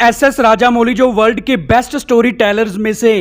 Actor SS Rajamouli जो world के best story tellers में से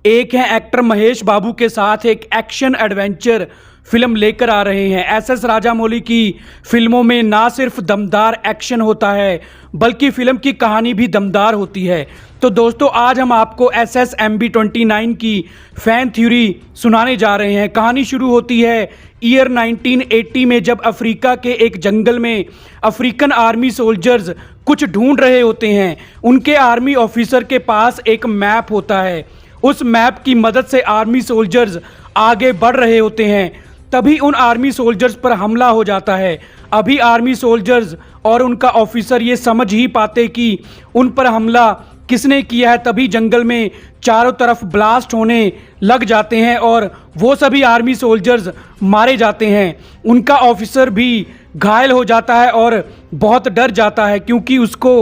एक हैं, एक्टर महेश बाबू के साथ एक एक्शन एडवेंचर फिल्म लेकर आ रहे हैं। एसएस राजामौली की फिल्मों में ना सिर्फ दमदार एक्शन होता है बल्कि फिल्म की कहानी भी दमदार होती है। तो दोस्तों, आज हम आपको एसएस MB29 की फैन थ्योरी सुनाने जा रहे हैं। कहानी शुरू होती है ईयर 1980 में, जब अफ्रीका के एक जंगल में अफ्रीकन आर्मी सोल्जर्स कुछ ढूंढ रहे होते हैं। उनके आर्मी ऑफिसर के पास एक मैप होता है। उस मैप की मदद से आर्मी सोल्जर्स आगे बढ़ रहे होते हैं। तभी उन आर्मी सोल्जर्स पर हमला हो जाता है। अभी आर्मी सोल्जर्स और उनका ऑफिसर ये समझ ही पाते कि उन पर हमला किसने किया है, तभी जंगल में चारों तरफ ब्लास्ट होने लग जाते हैं और वो सभी आर्मी सोल्जर्स मारे जाते हैं। उनका ऑफिसर भी घायल हो जाता है और बहुत डर जाता है क्योंकि उसको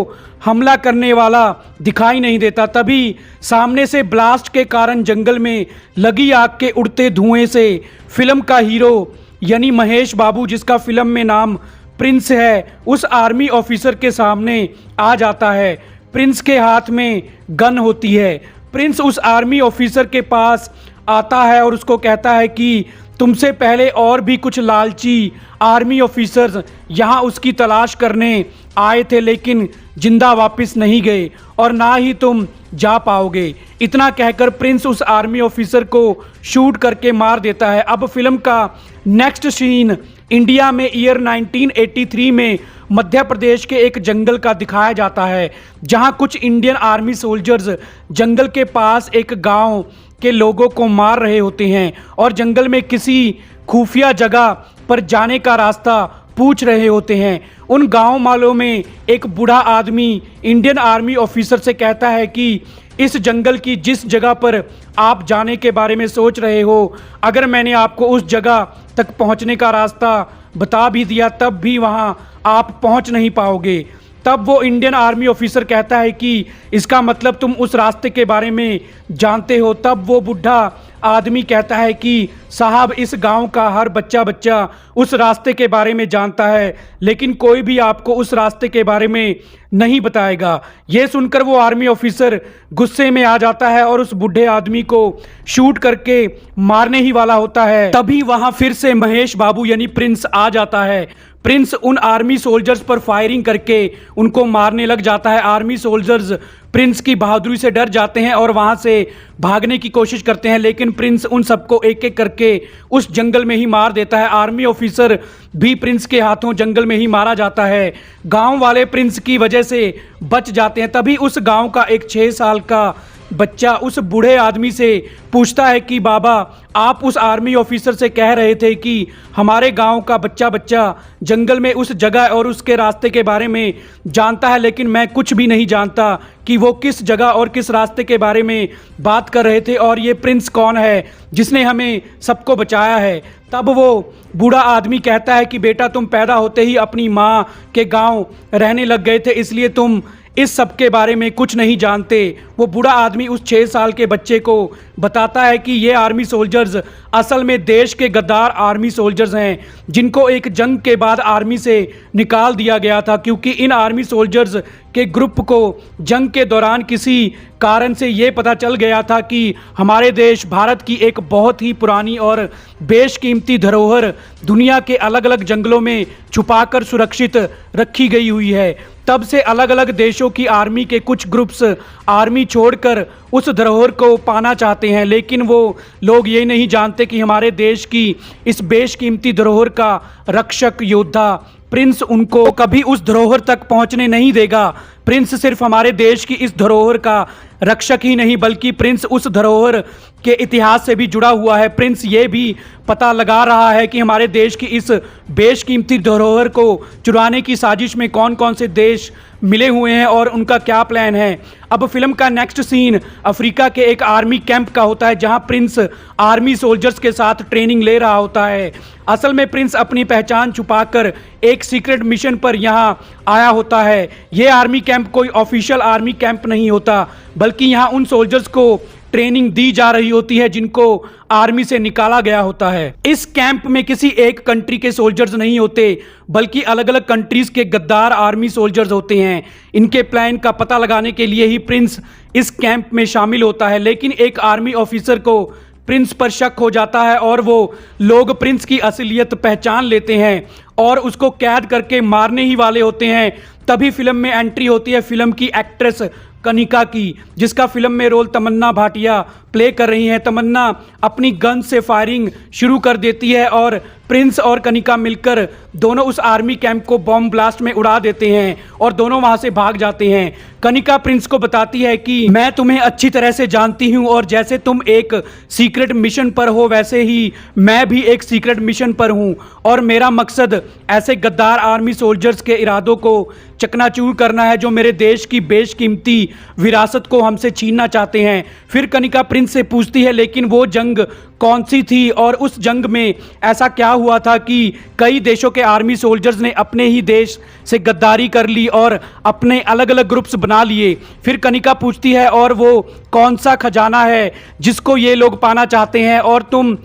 हमला करने वाला दिखाई नहीं देता। तभी सामने से ब्लास्ट के कारण जंगल में लगी आग के उड़ते धुएं से फिल्म का हीरो यानी महेश बाबू, जिसका फिल्म में नाम प्रिंस है, उस आर्मी ऑफिसर के सामने आ जाता है। प्रिंस के हाथ में गन होती है। प्रिंस उस आर्मी ऑफिसर के पास आता है और उसको कहता है कि तुमसे पहले और भी कुछ लालची आर्मी ऑफिसर्स यहाँ उसकी तलाश करने आए थे, लेकिन जिंदा वापस नहीं गए और ना ही तुम जा पाओगे। इतना कहकर प्रिंस उस आर्मी ऑफिसर को शूट करके मार देता है। अब फिल्म का नेक्स्ट सीन इंडिया में ईयर 1983 में मध्य प्रदेश के एक जंगल का दिखाया जाता है, जहां कुछ इंडियन आर्मी सोल्जर्स जंगल के पास एक गांव के लोगों को मार रहे होते हैं और जंगल में किसी खुफिया जगह पर जाने का रास्ता पूछ रहे होते हैं। उन गांव वालों में एक बूढ़ा आदमी इंडियन आर्मी ऑफिसर से कहता है कि इस जंगल की जिस जगह पर आप जाने के बारे में सोच रहे हो, अगर मैंने आपको उस जगह तक पहुंचने का रास्ता बता भी दिया तब भी वहां आप पहुंच नहीं पाओगे। तब वो इंडियन आर्मी ऑफिसर कहता है कि इसका मतलब तुम उस रास्ते के बारे में जानते हो। तब वो बूढ़ा आदमी कहता है कि साहब, इस गांव का हर बच्चा उस रास्ते के बारे में जानता है, लेकिन कोई भी आपको उस रास्ते के बारे में नहीं बताएगा। ये सुनकर वो आर्मी ऑफिसर गुस्से में आ जाता है और उस बूढ़े आदमी को शूट करके मारने ही वाला होता है। तभी वहां फिर से महेश बाबू यानी प्रिंस आ जाता है। प्रिंस उन आर्मी सोल्जर्स पर फायरिंग करके उनको मारने लग जाता है। आर्मी सोल्जर्स प्रिंस की बहादुरी से डर जाते हैं और वहां से भागने की कोशिश करते हैं, लेकिन प्रिंस उन सबको एक एक करके उस जंगल में ही मार देता है। आर्मी ऑफिसर भी प्रिंस के हाथों जंगल में ही मारा जाता है। गांव वाले प्रिंस की वजह से बच जाते हैं। तभी उस गांव का एक 6 साल का बच्चा उस बूढ़े आदमी से पूछता है कि बाबा, आप उस आर्मी ऑफिसर से कह रहे थे कि हमारे गांव का बच्चा जंगल में उस जगह और उसके रास्ते के बारे में जानता है, लेकिन मैं कुछ भी नहीं जानता कि वो किस जगह और किस रास्ते के बारे में बात कर रहे थे और ये प्रिंस कौन है जिसने हमें सबको बचाया है। तब वो बूढ़ा आदमी कहता है कि बेटा, तुम पैदा होते ही अपनी माँ के गांव रहने लग गए थे, इसलिए तुम इस सब के बारे में कुछ नहीं जानते। वो बूढ़ा आदमी उस 6 साल के बच्चे को बताता है कि ये आर्मी सोल्जर्स असल में देश के गद्दार आर्मी सोल्जर्स हैं, जिनको एक जंग के बाद आर्मी से निकाल दिया गया था, क्योंकि इन आर्मी सोल्जर्स के ग्रुप को जंग के दौरान किसी कारण से ये पता चल गया था कि हमारे देश भारत की एक बहुत ही पुरानी और बेशकीमती धरोहर दुनिया के अलग अलग जंगलों में छुपाकर सुरक्षित रखी गई हुई है। तब से अलग अलग देशों की आर्मी के कुछ ग्रुप्स आर्मी छोड़कर उस धरोहर को पाना चाहते हैं, लेकिन वो लोग ये नहीं जानते कि हमारे देश की इस बेशकीमती धरोहर का रक्षक योद्धा प्रिंस उनको कभी उस धरोहर तक पहुंचने नहीं देगा। प्रिंस सिर्फ हमारे देश की इस धरोहर का रक्षक ही नहीं, बल्कि प्रिंस उस धरोहर के इतिहास से भी जुड़ा हुआ है। प्रिंस ये भी पता लगा रहा है कि हमारे देश की इस बेशकीमती धरोहर को चुराने की साजिश में कौन कौन से देश मिले हुए हैं और उनका क्या प्लान है। अब फिल्म का नेक्स्ट सीन अफ्रीका के एक आर्मी कैंप का होता है, जहां प्रिंस आर्मी सोल्जर्स के साथ ट्रेनिंग ले रहा होता है। असल में प्रिंस अपनी पहचान छुपाकर एक सीक्रेट मिशन पर यहां आया होता है। ये आर्मी कैंप कोई ऑफिशियल आर्मी कैंप नहीं होता, बल्कि यहाँ उन सोल्जर्स को ट्रेनिंग दी जा रही होती है जिनको आर्मी से निकाला गया होता है। इस कैंप में किसी एक कंट्री के सोल्जर्स नहीं होते बल्कि अलग अलग कंट्रीज के गद्दार आर्मी सोल्जर्स होते हैं। इनके प्लान का पता लगाने के लिए ही प्रिंस इस कैंप में शामिल होता है, लेकिन एक आर्मी ऑफिसर को प्रिंस पर शक हो जाता है और वो लोग प्रिंस की असलियत पहचान लेते हैं और उसको कैद करके मारने ही वाले होते हैं। तभी फिल्म में एंट्री होती है फिल्म की एक्ट्रेस कनिका की, जिसका फिल्म में रोल तमन्ना भाटिया प्ले कर रही हैं। तमन्ना अपनी गन से फायरिंग शुरू कर देती है और प्रिंस और कनिका मिलकर दोनों उस आर्मी कैंप को बॉम्ब ब्लास्ट में उड़ा देते हैं और दोनों वहां से भाग जाते हैं। कनिका प्रिंस को बताती है कि मैं तुम्हें अच्छी तरह से जानती हूं और जैसे तुम एक सीक्रेट मिशन पर हो वैसे ही मैं भी एक सीक्रेट मिशन पर हूं और मेरा मकसद ऐसे गद्दार आर्मी सोल्जर्स के इरादों को चकनाचूर करना है जो मेरे देश की बेशकीमती विरासत को हमसे छीनना चाहते हैं। फिर कनिका प्रिंस से पूछती है लेकिन वो जंग कौन सी थी और उस जंग में ऐसा क्या हुआ था कि कई देशों के आर्मी सोल्जर्स ने अपने ही देश से गद्दारी कर ली और अपने अलग अलग ग्रुप्स बना लिए। फिर कनिका पूछती है और वो कौन सा खजाना है जिसको ये लोग पाना चाहते हैं और तुम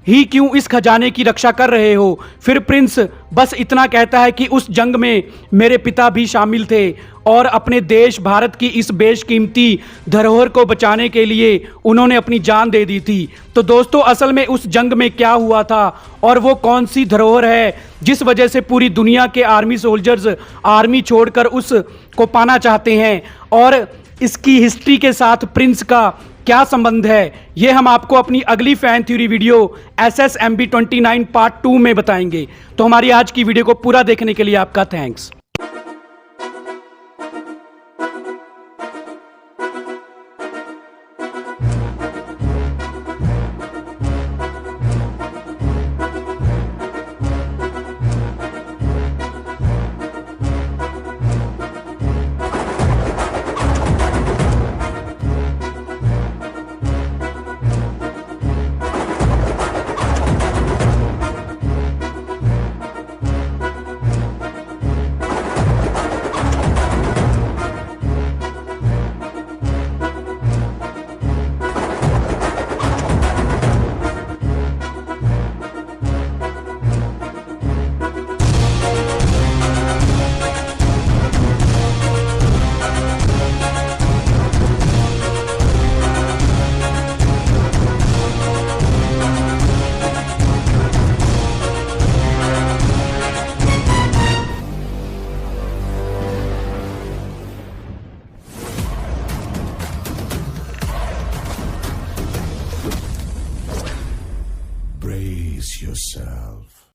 ही क्यों इस खजाने की रक्षा कर रहे हो। फिर प्रिंस बस इतना कहता है कि उस जंग में मेरे पिता भी शामिल थे और अपने देश भारत की इस बेशकीमती धरोहर को बचाने के लिए उन्होंने अपनी जान दे दी थी। तो दोस्तों असल में उस जंग में क्या हुआ था और वो कौन सी धरोहर है जिस वजह से पूरी दुनिया के आर्मी सोल्जर्स आर्मी छोड़कर उस को पाना चाहते हैं और इसकी हिस्ट्री के साथ प्रिंस का क्या संबंध है, ये हम आपको अपनी अगली fan theory video SSMB29 part 2 में बताएंगे। तो हमारी आज की वीडियो को पूरा देखने के लिए आपका थैंक्स। Brace yourself.